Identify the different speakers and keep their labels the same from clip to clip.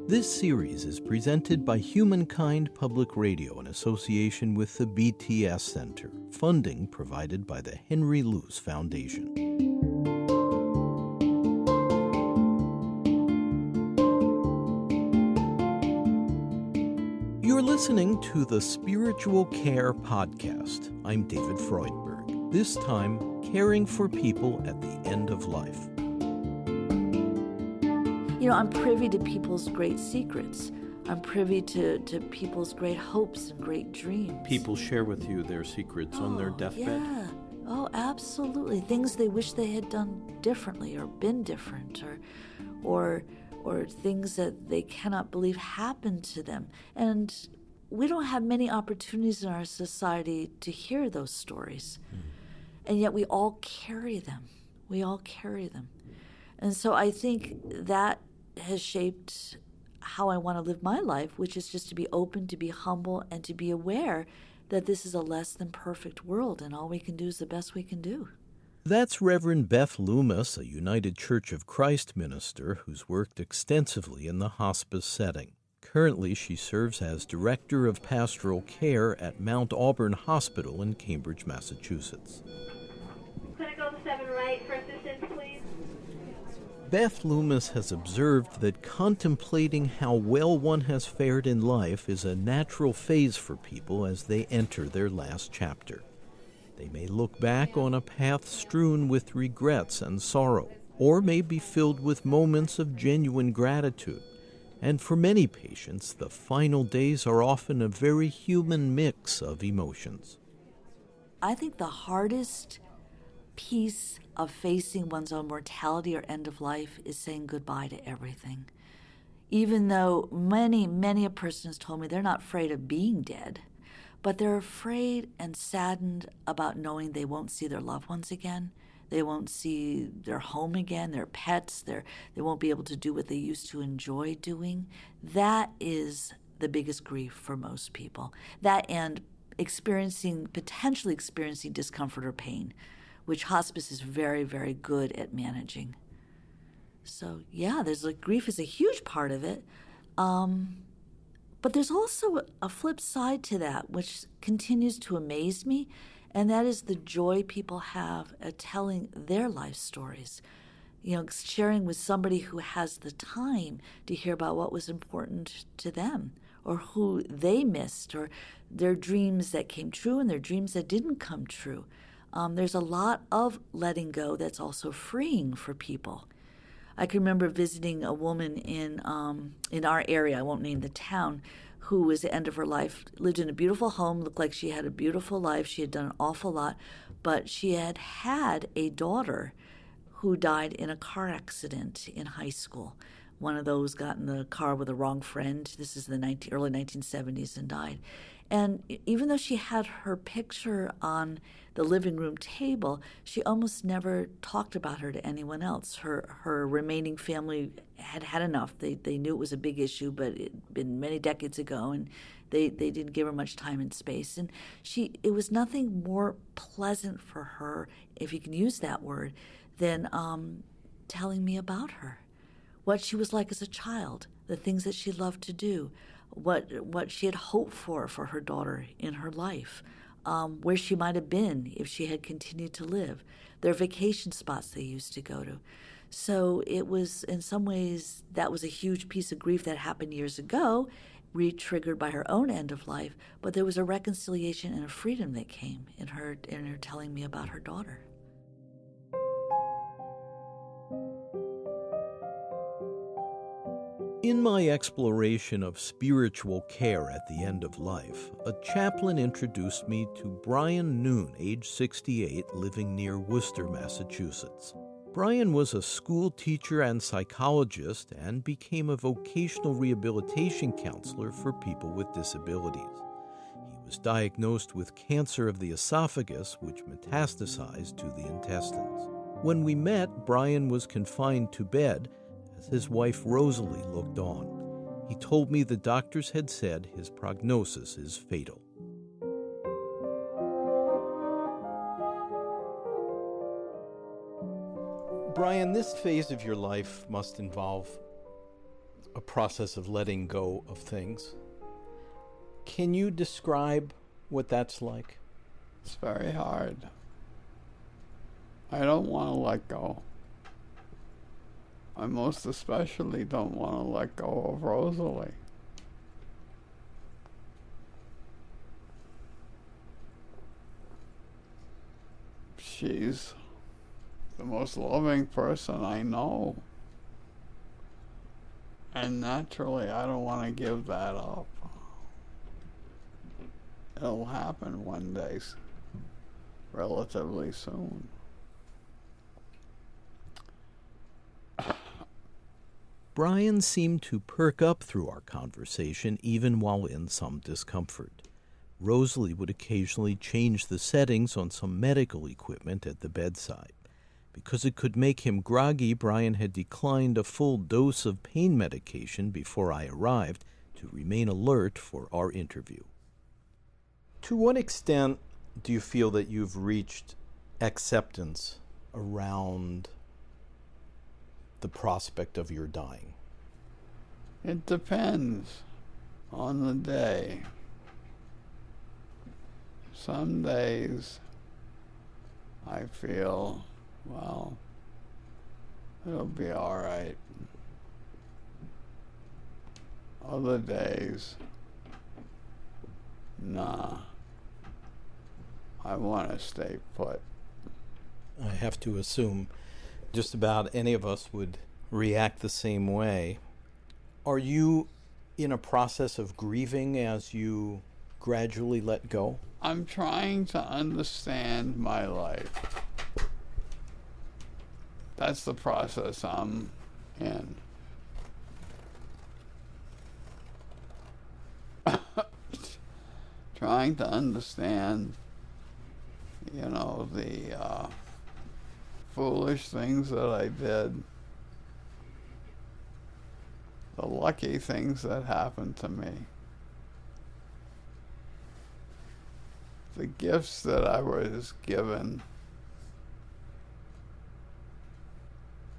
Speaker 1: This series is presented by Humankind Public Radio in association with the BTS Center, funding provided by the Henry Luce Foundation. You're listening to the Spiritual Care Podcast. I'm David Freudberg, this time caring for people at the end of life.
Speaker 2: You know, I'm privy to people's great secrets. I'm privy to people's great hopes and great dreams.
Speaker 1: People share with you their secrets on their deathbed.
Speaker 2: Yeah. Oh, absolutely. Things they wish they had done differently or been different or things that they cannot believe happened to them. And we don't have many opportunities in our society to hear those stories. And yet we all carry them. We all carry them. And so I think that has shaped how I want to live my life, which is just to be open, to be humble, and to be aware that this is a less than perfect world, and all we can do is the best we can do.
Speaker 1: That's Reverend Beth Loomis, a United Church of Christ minister who's worked extensively in the hospice setting. Currently, she serves as Director of Pastoral Care at Mount Auburn Hospital in Cambridge, Massachusetts.
Speaker 3: Clinical 7 right for assistance, please.
Speaker 1: Beth Loomis has observed that contemplating how well one has fared in life is a natural phase for people as they enter their last chapter. They may look back on a path strewn with regrets and sorrow, or may be filled with moments of genuine gratitude. And for many patients, the final days are often a very human mix of emotions.
Speaker 2: I think the hardest piece of facing one's own mortality or end of life is saying goodbye to everything. Even though many a person has told me they're not afraid of being dead, but they're afraid and saddened about knowing they won't see their loved ones again. They won't see their home again, their pets. They won't be able to do what they used to enjoy doing. That is the biggest grief for most people. That and potentially experiencing discomfort or pain, which hospice is very, very good at managing. So yeah, grief is a huge part of it. But there's also a flip side to that, which continues to amaze me, and that is the joy people have at telling their life stories. You know, sharing with somebody who has the time to hear about what was important to them, or who they missed, or their dreams that came true and their dreams that didn't come true. There's a lot of letting go that's also freeing for people. I can remember visiting a woman in our area, I won't name the town, who was at the end of her life, lived in a beautiful home, looked like she had a beautiful life. She had done an awful lot, but she had had a daughter who died in a car accident in high school. One of those got in the car with a wrong friend. This is the early 1970s and died. And even though she had her picture on the living room table, she almost never talked about her to anyone else. Her remaining family had had enough. They knew it was a big issue, but it had been many decades ago, and they didn't give her much time and space. And it was nothing more pleasant for her, if you can use that word, than telling me about her, what she was like as a child, the things that she loved to do, what she had hoped for her daughter in her life, where she might have been if she had continued to live, their vacation spots they used to go to. So it was, in some ways, that was a huge piece of grief that happened years ago, re-triggered by her own end of life, but there was a reconciliation and a freedom that came in her telling me about her daughter.
Speaker 1: In my exploration of spiritual care at the end of life, a chaplain introduced me to Brian Noon, age 68, living near Worcester, Massachusetts. Brian was a school teacher and psychologist and became a vocational rehabilitation counselor for people with disabilities. He was diagnosed with cancer of the esophagus, which metastasized to the intestines. When we met, Brian was confined to bed as his wife Rosalie looked on. He told me the doctors had said his prognosis is fatal. Brian, this phase of your life must involve a process of letting go of things. Can you describe what that's like?
Speaker 4: It's very hard. I don't want to let go. I most especially don't want to let go of Rosalie. She's the most loving person I know. And naturally, I don't want to give that up. It'll happen one day, relatively soon.
Speaker 1: Brian seemed to perk up through our conversation, even while in some discomfort. Rosalie would occasionally change the settings on some medical equipment at the bedside. Because it could make him groggy, Brian had declined a full dose of pain medication before I arrived to remain alert for our interview. To what extent do you feel that you've reached acceptance around the prospect of your dying?
Speaker 4: It depends on the day. Some days I feel, well, it'll be all right. Other days, nah, I want to stay put.
Speaker 1: I have to assume just about any of us would react the same way. Are you in a process of grieving as you gradually let go?
Speaker 4: I'm trying to understand my life. That's the process I'm in. Trying to understand, the foolish things that I did, the lucky things that happened to me, the gifts that I was given,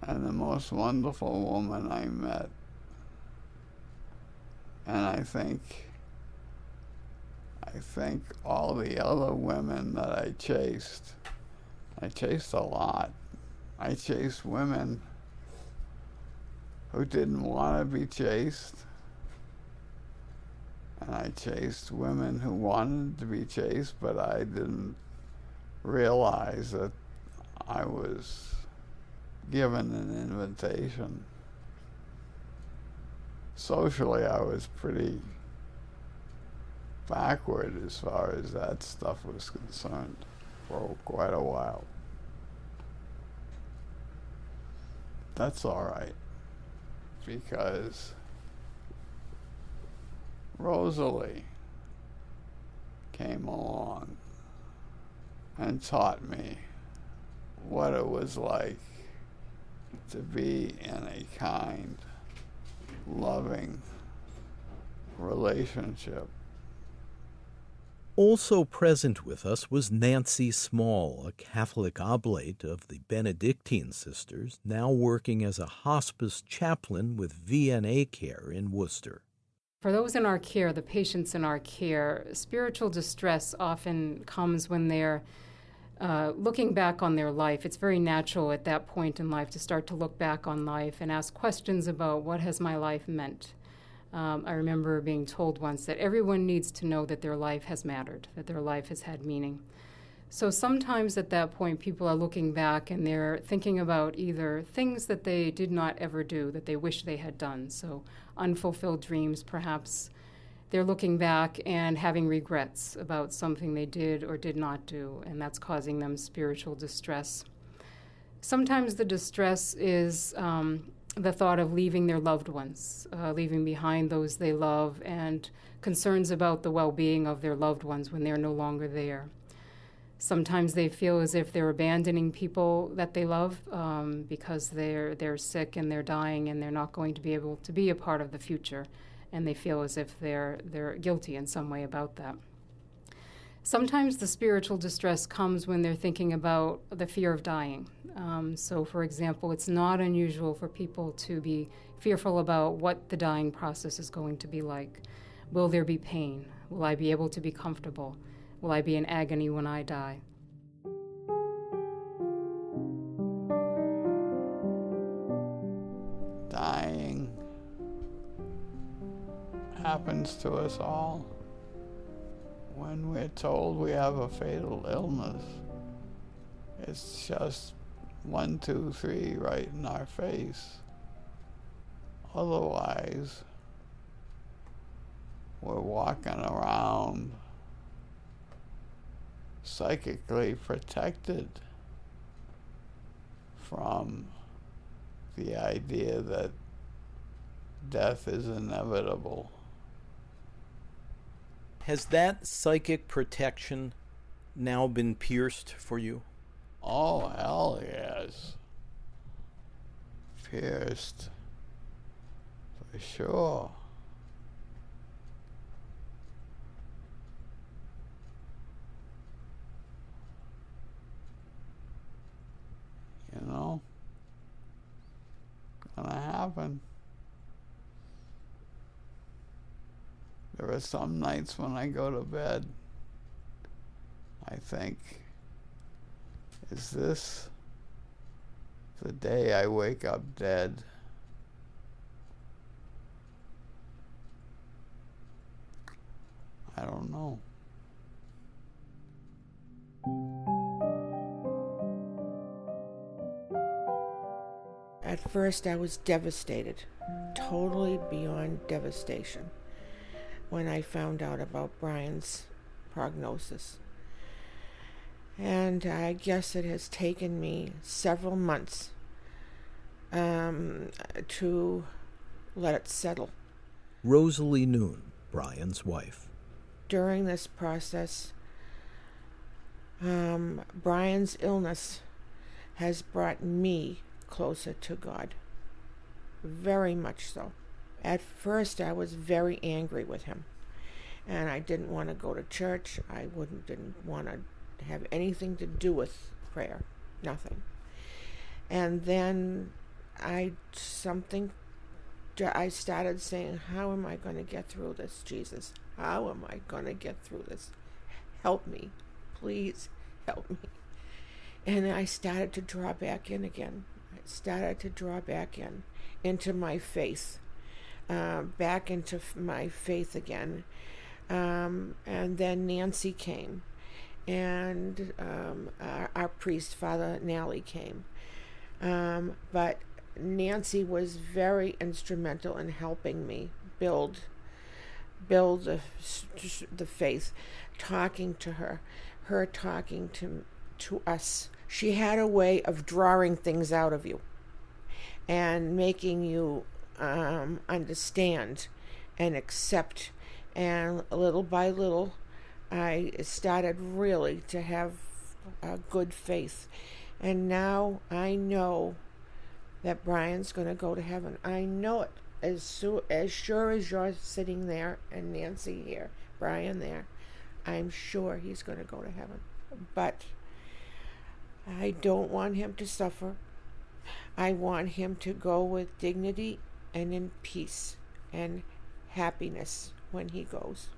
Speaker 4: and the most wonderful woman I met. And I think all the other women that I chased a lot. I chased women who didn't want to be chased. And I chased women who wanted to be chased, but I didn't realize that I was given an invitation. Socially, I was pretty backward as far as that stuff was concerned for quite a while. That's all right, because Rosalie came along and taught me what it was like to be in a kind, loving relationship.
Speaker 1: Also present with us was Nancy Small, a Catholic oblate of the Benedictine sisters, now working as a hospice chaplain with VNA Care in Worcester.
Speaker 5: For those in our care, the patients in our care, spiritual distress often comes when they're looking back on their life. It's very natural at that point in life to start to look back on life and ask questions about what has my life meant. I remember being told once that everyone needs to know that their life has mattered, that their life has had meaning. So sometimes at that point, people are looking back and they're thinking about either things that they did not ever do, that they wish they had done. So unfulfilled dreams, perhaps. They're looking back and having regrets about something they did or did not do, and that's causing them spiritual distress. Sometimes the distress is the thought of leaving their loved ones, leaving behind those they love, and concerns about the well-being of their loved ones when they're no longer there. Sometimes they feel as if they're abandoning people that they love because they're sick and they're dying and they're not going to be able to be a part of the future, and they feel as if they're guilty in some way about that. Sometimes the spiritual distress comes when they're thinking about the fear of dying. So, for example, it's not unusual for people to be fearful about what the dying process is going to be like. Will there be pain? Will I be able to be comfortable? Will I be in agony when I die?
Speaker 4: Dying happens to us all. When we're told we have a fatal illness, it's just 1, 2, 3 right in our face. Otherwise, we're walking around psychically protected from the idea that death is inevitable.
Speaker 1: Has that psychic protection now been pierced for you?
Speaker 4: Oh, hell yes. Pierced. For sure. You know? Gonna happen. There are some nights when I go to bed, I think, is this the day I wake up dead? I don't know.
Speaker 6: At first I was devastated, totally beyond devastation, when I found out about Brian's prognosis. And I guess it has taken me several months to let it settle.
Speaker 1: Rosalie Noon, Brian's wife.
Speaker 6: During this process, Brian's illness has brought me closer to God, very much so. At first, I was very angry with him, and I didn't want to go to church. I didn't want to have anything to do with prayer, nothing. And then I started saying, how am I going to get through this, Jesus? How am I going to get through this? Help me. Please help me. And I started to draw back in again. I started to draw back into my faith, back into my faith again. And then Nancy came, and our priest, Father Nally, came. But Nancy was very instrumental in helping me build the faith, talking to her talking to us. She had a way of drawing things out of you and making you understand and accept. And little by little, I started really to have a good faith. And now I know that Brian's going to go to heaven. I know it. As sure as you're sitting there and Nancy here, Brian there, I'm sure he's going to go to heaven. But I don't want him to suffer. I want him to go with dignity and in peace and happiness when he goes.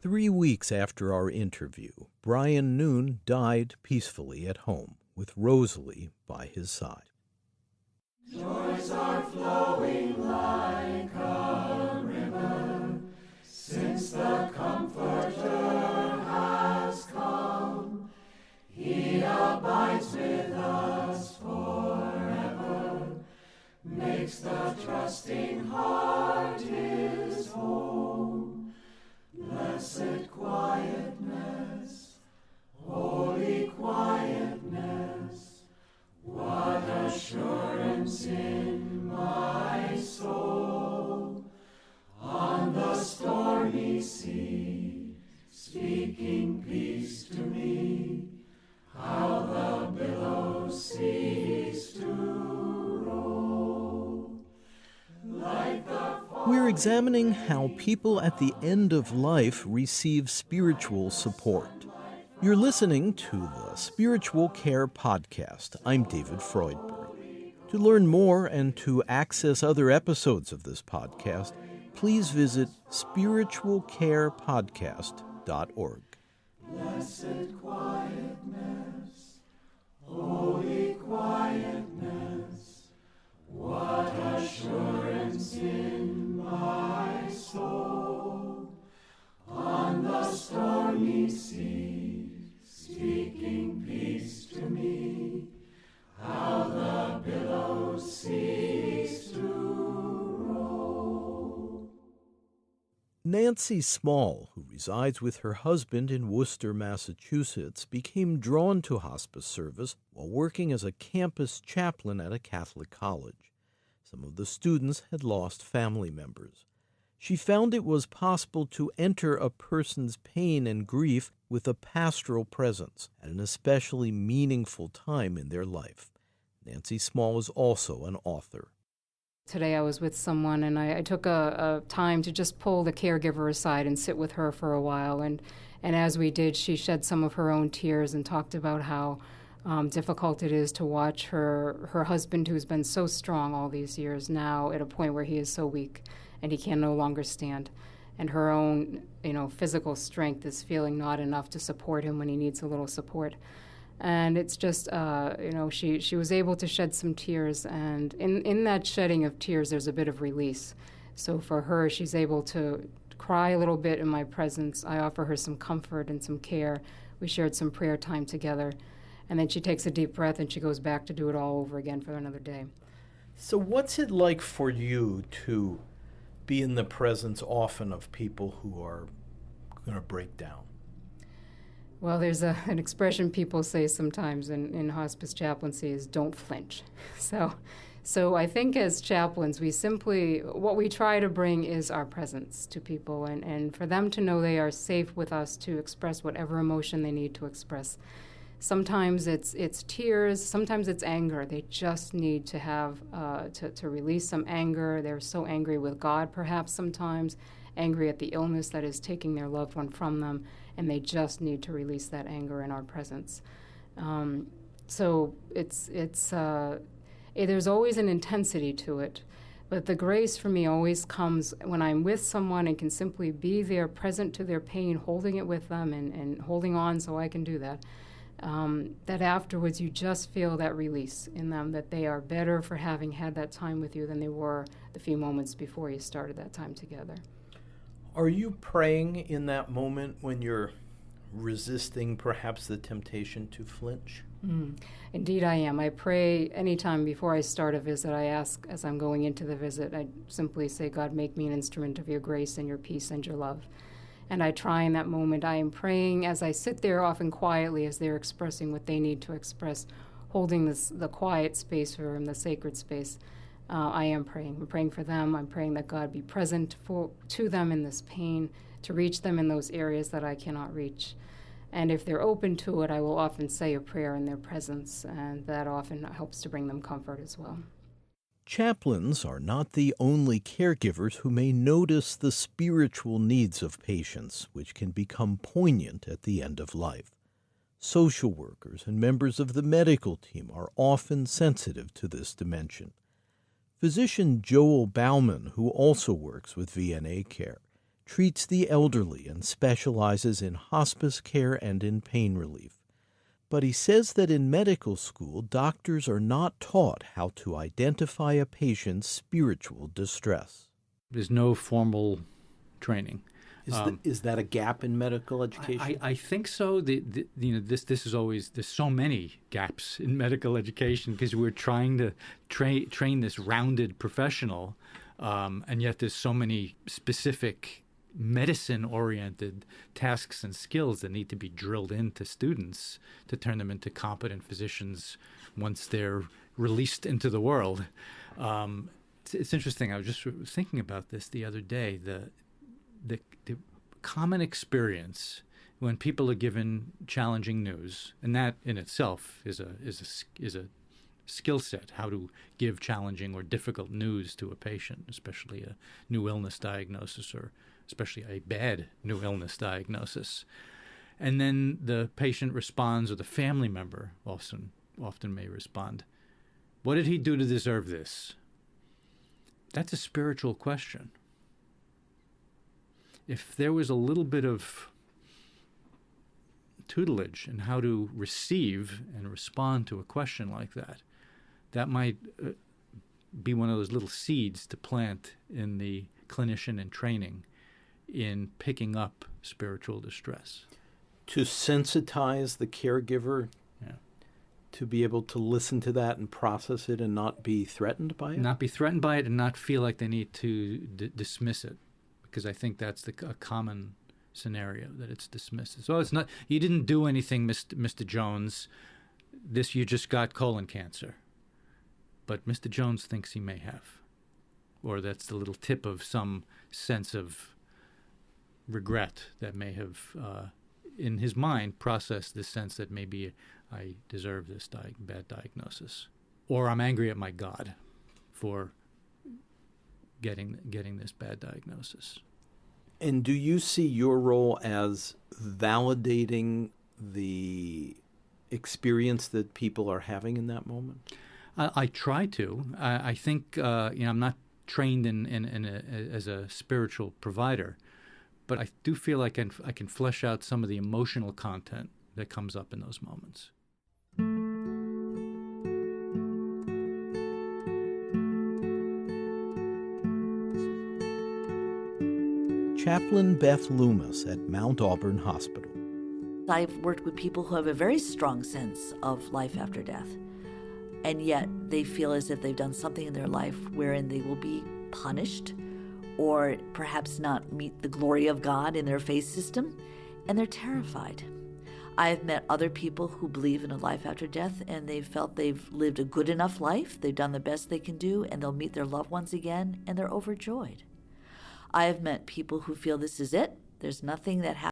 Speaker 1: 3 weeks after our interview, Brian Noon died peacefully at home with Rosalie by his side.
Speaker 7: Joys are flowing like a river, since the Comforter has come. He abides with us forever, makes the trusting heart his home. Blessed quietness, holy quietness, what assurance in my soul. On the stormy sea, speaking peace to me, how the billows cease to roll. Like the
Speaker 1: We're examining how people at the end of life receive spiritual support. You're listening to the Spiritual Care Podcast. I'm David Freudberg. To learn more and to access other episodes of this podcast, please visit spiritualcarepodcast.org.
Speaker 7: Blessed quietness, holy quietness, what assurance in my soul, on the stormy sea, speaking peace to me, how the billows cease to roll.
Speaker 1: Nancy Small, who resides with her husband in Worcester, Massachusetts, became drawn to hospice service while working as a campus chaplain at a Catholic college. Some of the students had lost family members. She found it was possible to enter a person's pain and grief with a pastoral presence at an especially meaningful time in their life. Nancy Small is also an author.
Speaker 5: Today I was with someone, and I took a time to just pull the caregiver aside and sit with her for a while. And as we did, she shed some of her own tears and talked about how difficult it is to watch her husband, who's been so strong all these years, now at a point where he is so weak and he can no longer stand. And her own, physical strength is feeling not enough to support him when he needs a little support. And it's just, she was able to shed some tears, and in that shedding of tears, there's a bit of release. So for her, she's able to cry a little bit in my presence. I offer her some comfort and some care. We shared some prayer time together, and then she takes a deep breath and she goes back to do it all over again for another day.
Speaker 1: So what's it like for you to be in the presence often of people who are going to break down?
Speaker 5: Well, there's an expression people say sometimes in hospice chaplaincy is don't flinch. So I think as chaplains, what we try to bring is our presence to people, and for them to know they are safe with us to express whatever emotion they need to express. Sometimes it's tears, sometimes it's anger. They just need to have, to release some anger. They're so angry with God perhaps sometimes, angry at the illness that is taking their loved one from them, and they just need to release that anger in our presence. So there's always an intensity to it, but the grace for me always comes when I'm with someone and can simply be there, present to their pain, holding it with them and holding on so I can do that. That afterwards you just feel that release in them, that they are better for having had that time with you than they were the few moments before you started that time together.
Speaker 1: Are you praying in that moment when you're resisting perhaps the temptation to flinch?
Speaker 5: Indeed I am. I pray anytime before I start a visit. I ask as I'm going into the visit, I simply say, God, make me an instrument of your grace and your peace and your love. And I try in that moment. I am praying as I sit there often quietly as they're expressing what they need to express, holding the quiet space for them, the sacred space. I am praying. I'm praying for them. I'm praying that God be present to them in this pain, to reach them in those areas that I cannot reach. And if they're open to it, I will often say a prayer in their presence, and that often helps to bring them comfort as well.
Speaker 1: Chaplains are not the only caregivers who may notice the spiritual needs of patients, which can become poignant at the end of life. Social workers and members of the medical team are often sensitive to this dimension. Physician Joel Bauman, who also works with VNA Care, treats the elderly and specializes in hospice care and in pain relief. But he says that in medical school, doctors are not taught how to identify a patient's spiritual distress.
Speaker 8: There's no formal training.
Speaker 1: Is that a gap in medical education?
Speaker 8: I think so. This is always, there's so many gaps in medical education because we're trying to train this rounded professional, and yet there's so many specific medicine-oriented tasks and skills that need to be drilled into students to turn them into competent physicians once they're released into the world. It's interesting. I was just thinking about this the other day. The common experience when people are given challenging news, and that in itself is a skill set, how to give challenging or difficult news to a patient, especially a new illness diagnosis or especially a bad new illness diagnosis. And then the patient responds, or the family member often may respond, what did he do to deserve this? That's a spiritual question. If there was a little bit of tutelage in how to receive and respond to a question like that, that might be one of those little seeds to plant in the clinician in training in picking up spiritual distress.
Speaker 1: To sensitize the caregiver, to be able to listen to that and process it and not be threatened by it?
Speaker 8: Not be threatened by it and not feel like they need to dismiss it, because I think that's a common scenario, that it's dismissed. So it's not, you didn't do anything, Mr. Jones. You just got colon cancer. But Mr. Jones thinks he may have. Or that's the little tip of some sense of regret that may have, in his mind, processed this sense that maybe I deserve this bad diagnosis. Or I'm angry at my God for getting this bad diagnosis.
Speaker 1: And do you see your role as validating the experience that people are having in that moment?
Speaker 8: I try to. I think I'm not trained as a spiritual provider, but I do feel like I can flesh out some of the emotional content that comes up in those moments.
Speaker 1: Chaplain Beth Loomis at Mount Auburn Hospital.
Speaker 2: I've worked with people who have a very strong sense of life after death, and yet they feel as if they've done something in their life wherein they will be punished or perhaps not meet the glory of God in their faith system, and they're terrified. I've met other people who believe in a life after death, and they've felt they've lived a good enough life, they've done the best they can do, and they'll meet their loved ones again, and they're overjoyed. I have met people who feel this is it. There's nothing that happens